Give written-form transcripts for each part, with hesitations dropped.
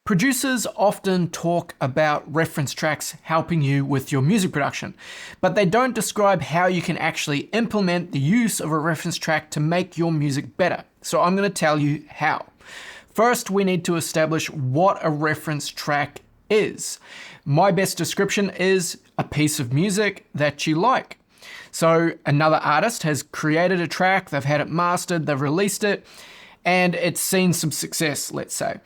Producers often talk about reference tracks helping you with your music production, but they don't describe how you can actually implement the use of a reference track to make your music better. So I'm going to tell you how. First, we need to establish what a reference track is. My best description is a piece of music that you like. So another artist has created a track, they've had it mastered, they've released it, and it's seen some success, let's say.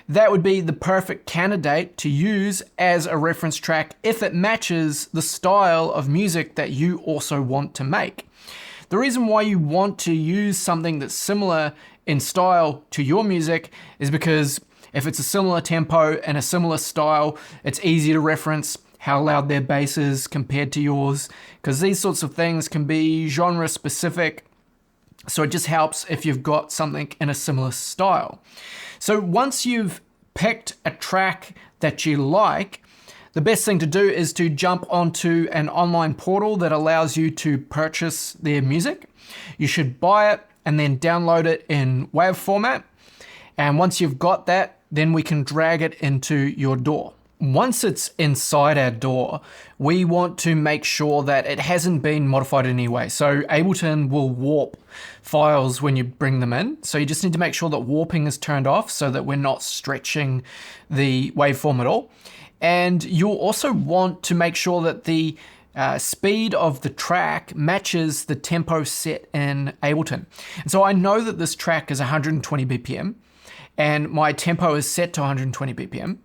That would be the perfect candidate to use as a reference track if it matches the style of music that you also want to make. The reason why you want to use something that's similar in style to your music is because if it's a similar tempo and a similar style, it's easy to reference how loud their bass is compared to yours, because these sorts of things can be genre specific. So it just helps if you've got something in a similar style. So once you've picked a track that you like, the best thing to do is to jump onto an online portal that allows you to purchase their music. You should buy it and then download it in WAV format. And once you've got that, then we can drag it into your DAW. Once it's inside our DAW, we want to make sure that it hasn't been modified in any way. So Ableton will warp files when you bring them in. So you just need to make sure that warping is turned off so that we're not stretching the waveform at all. And you'll also want to make sure that the speed of the track matches the tempo set in Ableton. And so I know that this track is 120 BPM and my tempo is set to 120 BPM.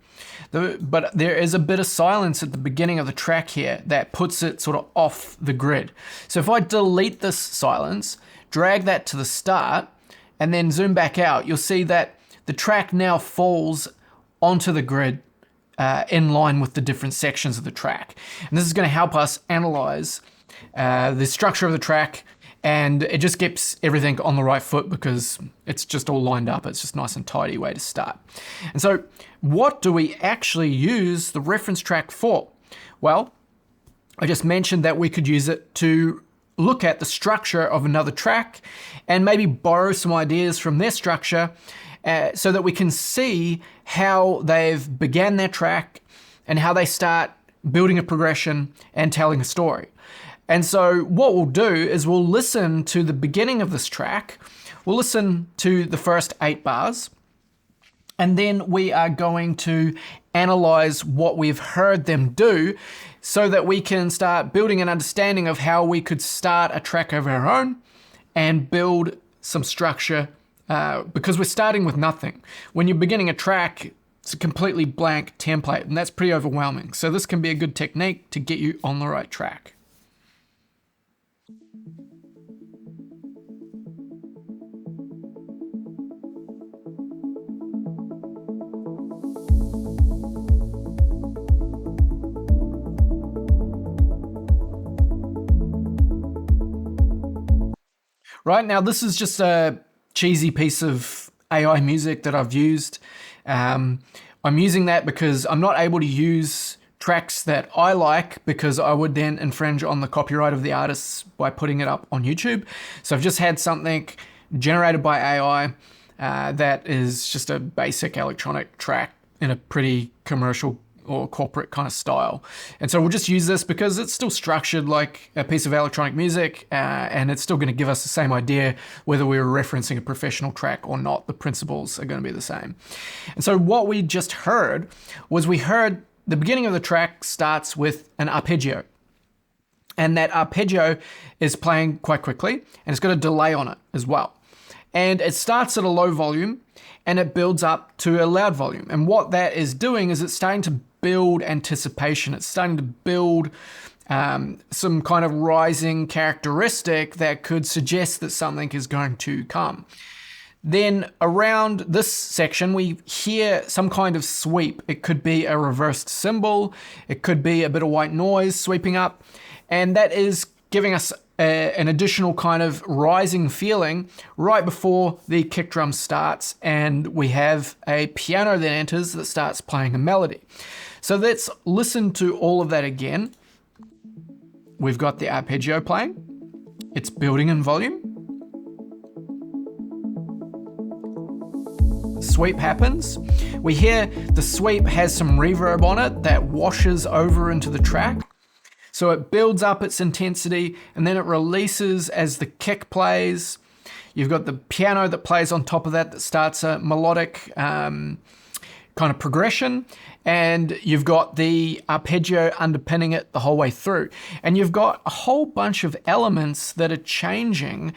But there is a bit of silence at the beginning of the track here that puts it sort of off the grid. So if I delete this silence, drag that to the start, and then zoom back out, you'll see that the track now falls onto the grid in line with the different sections of the track. And this is going to help us analyze the structure of the track, and it just gets everything on the right foot because it's just all lined up. It's just a nice and tidy way to start. And so what do we actually use the reference track for? Well, I just mentioned that we could use it to look at the structure of another track and maybe borrow some ideas from their structure so that we can see how they've began their track and how they start building a progression and telling a story. And so what we'll do is we'll listen to the beginning of this track, we'll listen to the first 8 bars, and then we are going to analyze what we've heard them do so that we can start building an understanding of how we could start a track of our own and build some structure because we're starting with nothing. When you're beginning a track, it's a completely blank template, and that's pretty overwhelming. So this can be a good technique to get you on the right track. Right now, this is just a cheesy piece of AI music that I've used. I'm using that because I'm not able to use tracks that I like because I would then infringe on the copyright of the artists by putting it up on YouTube. So I've just had something generated by AI that is just a basic electronic track in a pretty commercial or corporate kind of style. And so we'll just use this because it's still structured like a piece of electronic music and it's still going to give us the same idea whether we were referencing a professional track or not. The principles are going to be the same. And so what we just heard was we heard the beginning of the track starts with an arpeggio. And that arpeggio is playing quite quickly and it's got a delay on it as well. And it starts at a low volume and it builds up to a loud volume. And what that is doing is it's starting to build anticipation. It's starting to build some kind of rising characteristic that could suggest that something is going to come. Then around this section, we hear some kind of sweep. It could be a reversed cymbal. It could be a bit of white noise sweeping up. And that is giving us an additional kind of rising feeling right before the kick drum starts, and we have a piano that enters that starts playing a melody. So let's listen to all of that again. We've got the arpeggio playing. It's building in volume. sweep happens. We hear the sweep has some reverb on it that washes over into the track. So it builds up its intensity and then it releases as the kick plays. You've got the piano that plays on top of that starts a melodic kind of progression. And you've got the arpeggio underpinning it the whole way through. And you've got a whole bunch of elements that are changing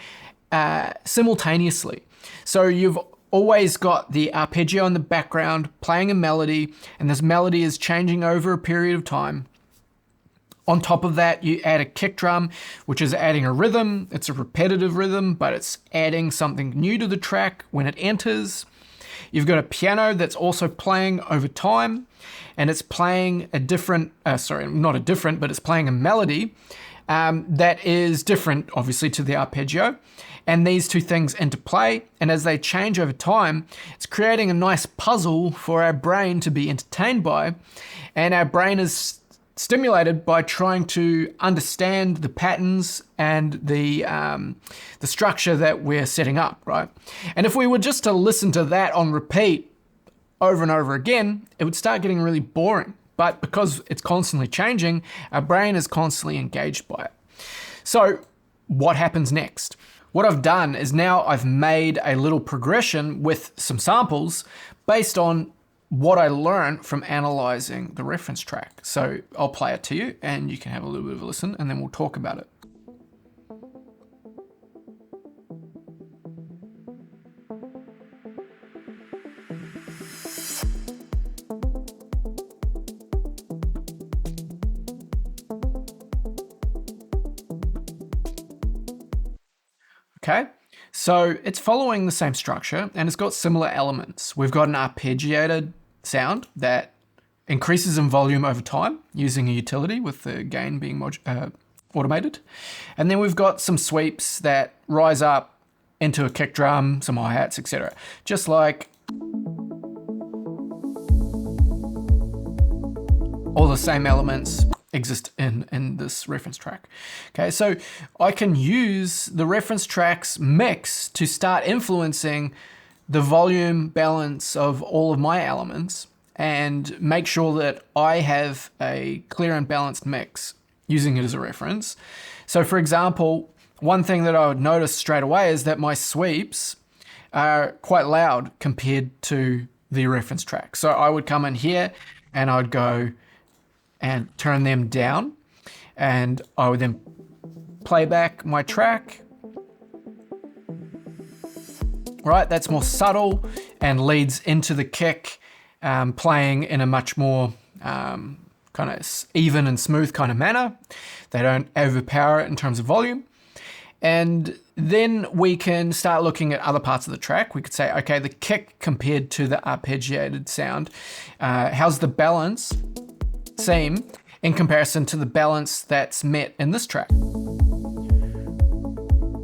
simultaneously. So you've always got the arpeggio in the background playing a melody, and this melody is changing over a period of time. On top of that, you add a kick drum, which is adding a rhythm. It's a repetitive rhythm, but it's adding something new to the track when it enters. You've got a piano that's also playing over time, and it's playing a different, but it's playing a melody that is different, obviously, to the arpeggio. And these two things interplay, and as they change over time, it's creating a nice puzzle for our brain to be entertained by, and our brain is stimulated by trying to understand the patterns and the structure that we're setting up, right? And if we were just to listen to that on repeat over and over again, it would start getting really boring. But because it's constantly changing, our brain is constantly engaged by it. So what happens next? What I've done is now I've made a little progression with some samples based on what I learned from analyzing the reference track. So I'll play it to you and you can have a little bit of a listen and then we'll talk about it. Okay, so it's following the same structure and it's got similar elements. We've got an arpeggiated sound that increases in volume over time using a utility with the gain being automated. And then we've got some sweeps that rise up into a kick drum, some hi-hats, etc. Just like all the same elements exist in this reference track. Okay, so I can use the reference track's mix to start influencing the volume balance of all of my elements and make sure that I have a clear and balanced mix using it as a reference. So for example, one thing that I would notice straight away is that my sweeps are quite loud compared to the reference track. So I would come in here and I'd go and turn them down, and I would then play back my track. Right, that's more subtle and leads into the kick, playing in a much more kind of even and smooth kind of manner. They don't overpower it in terms of volume. And then we can start looking at other parts of the track. We could say, okay, the kick compared to the arpeggiated sound, how's the balance seem in comparison to the balance that's met in this track?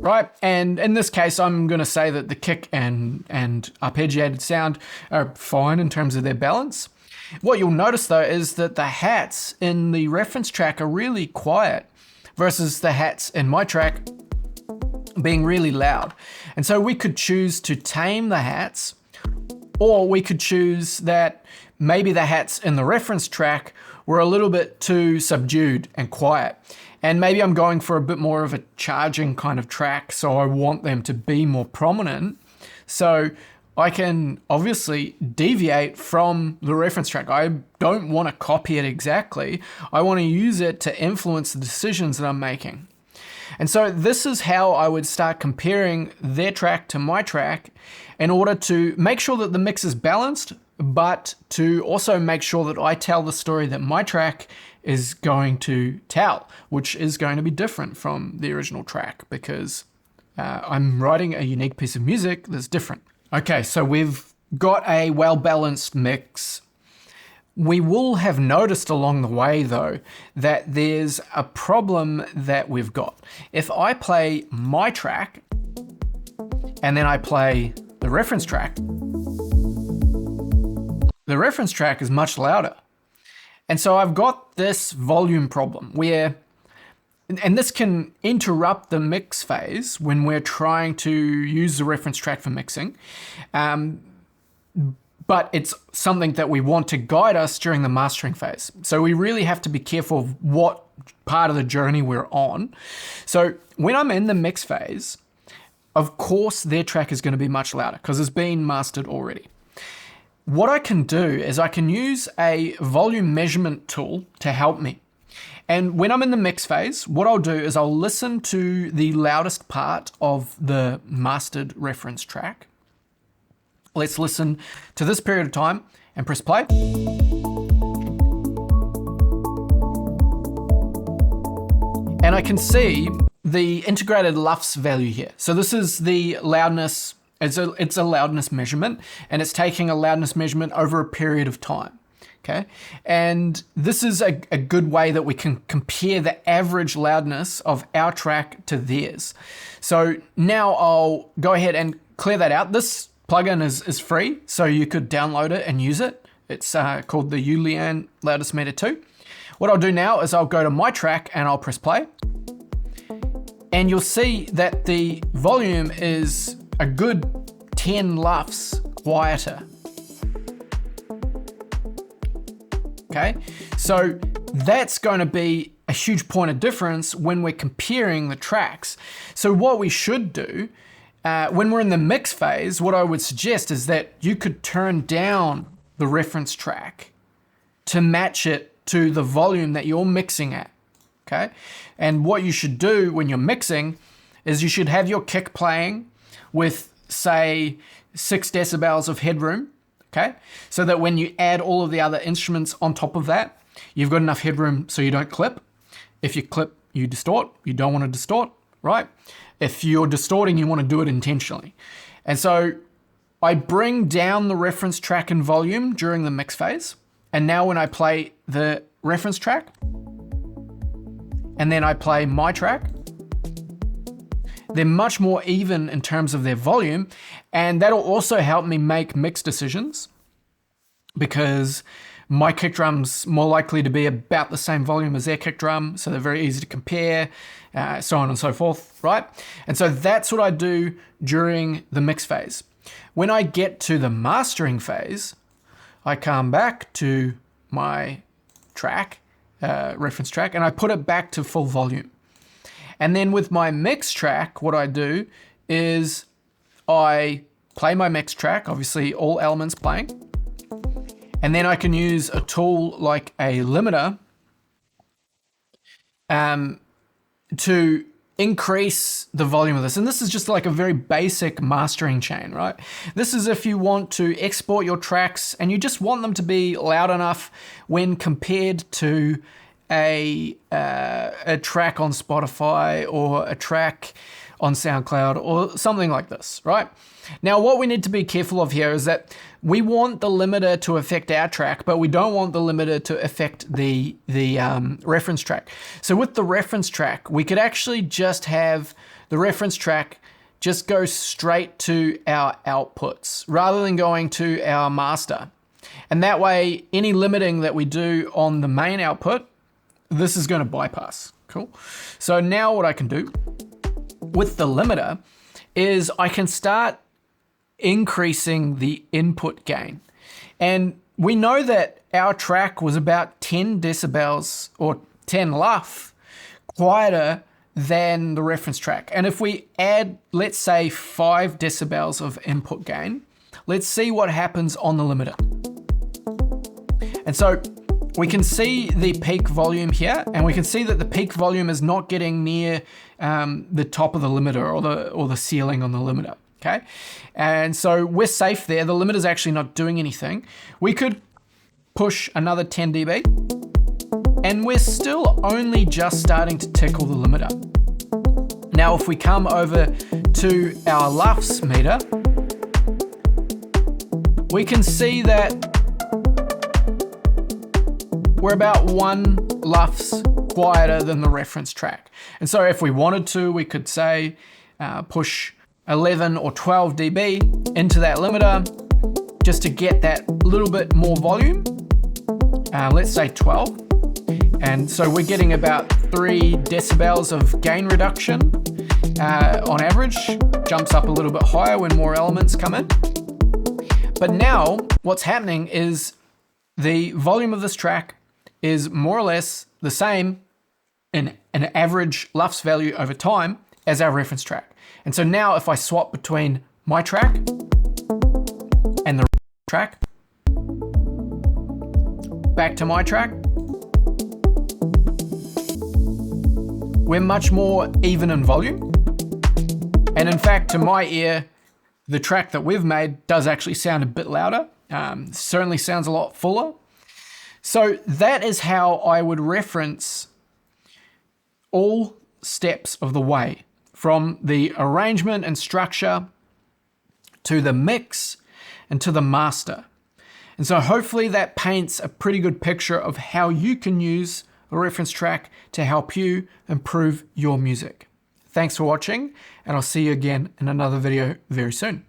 Right, and in this case, I'm going to say that the kick and arpeggiated sound are fine in terms of their balance. What you'll notice though is that the hats in the reference track are really quiet versus the hats in my track being really loud. And so we could choose to tame the hats, or we could choose that maybe the hats in the reference track were a little bit too subdued and quiet. And maybe I'm going for a bit more of a charging kind of track, so I want them to be more prominent. So I can obviously deviate from the reference track. I don't want to copy it exactly. I want to use it to influence the decisions that I'm making. And so this is how I would start comparing their track to my track in order to make sure that the mix is balanced, but to also make sure that I tell the story that my track is going to tell, which is going to be different from the original track because I'm writing a unique piece of music that's different. Okay, so we've got a well-balanced mix. We will have noticed along the way though that there's a problem that we've got. If I play my track and then I play the reference track is much louder. And so I've got this volume problem where, and this can interrupt the mix phase when we're trying to use the reference track for mixing, but it's something that we want to guide us during the mastering phase. So we really have to be careful of what part of the journey we're on. So when I'm in the mix phase, of course their track is going to be much louder because it's been mastered already. What I can do is I can use a volume measurement tool to help me. And when I'm in the mix phase, what I'll do is I'll listen to the loudest part of the mastered reference track. Let's listen to this period of time and press play. And I can see the integrated LUFS value here. So this is the loudness, it's a loudness measurement, and it's taking a loudness measurement over a period of time. Okay, and this is a good way that we can compare the average loudness of our track to theirs. So now I'll go ahead and clear that out. This plugin is free, so you could download it and use it. It's called the Julian Loudest Meter 2. What I'll do now is I'll go to my track and I'll press play. And you'll see that the volume is a good 10 LUFS quieter. Okay, so that's going to be a huge point of difference when we're comparing the tracks. So what we should do when we're in the mix phase, what I would suggest is that you could turn down the reference track to match it to the volume that you're mixing at. Okay, and what you should do when you're mixing is you should have your kick playing with, say, 6 decibels of headroom. Okay, so that when you add all of the other instruments on top of that, you've got enough headroom so you don't clip. If you clip, you distort. You don't want to distort, right? If you're distorting, you want to do it intentionally. And so I bring down the reference track in volume during the mix phase. And now when I play the reference track, and then I play my track, they're much more even in terms of their volume, and that'll also help me make mix decisions because my kick drum's more likely to be about the same volume as their kick drum, so they're very easy to compare, so on and so forth, right? And so that's what I do during the mix phase. When I get to the mastering phase, I come back to my track, reference track, and I put it back to full volume. And then with my mix track, what I do is I play my mix track, obviously all elements playing. And then I can use a tool like a limiter to increase the volume of this. And this is just like a very basic mastering chain, right? This is if you want to export your tracks and you just want them to be loud enough when compared to a track on Spotify or a track on SoundCloud or something like this, right? Now, what we need to be careful of here is that we want the limiter to affect our track, but we don't want the limiter to affect the reference track. So with the reference track, we could actually just have the reference track just go straight to our outputs rather than going to our master. And that way, any limiting that we do on the main output, this is going to bypass. Cool. So now what I can do with the limiter is I can start increasing the input gain. And we know that our track was about 10 decibels or 10 LUF quieter than the reference track. And if we add, let's say 5 decibels of input gain, let's see what happens on the limiter. And so we can see the peak volume here, and we can see that the peak volume is not getting near the top of the limiter or the ceiling on the limiter, okay? And so we're safe there. The limiter's actually not doing anything. We could push another 10 dB, and we're still only just starting to tickle the limiter. Now, if we come over to our LUFS meter, we can see that we're about 1 LUFS quieter than the reference track. And so if we wanted to, we could say push 11 or 12 dB into that limiter just to get that little bit more volume. Let's say 12. And so we're getting about 3 decibels of gain reduction on average. Jumps up a little bit higher when more elements come in. But now what's happening is the volume of this track is more or less the same in an average LUFS value over time as our reference track. And so now if I swap between my track and the track, back to my track, we're much more even in volume. And in fact, to my ear, the track that we've made does actually sound a bit louder. Certainly sounds a lot fuller. So that is how I would reference all steps of the way, from the arrangement and structure to the mix and to the master. And so hopefully that paints a pretty good picture of how you can use a reference track to help you improve your music. Thanks for watching, and I'll see you again in another video very soon.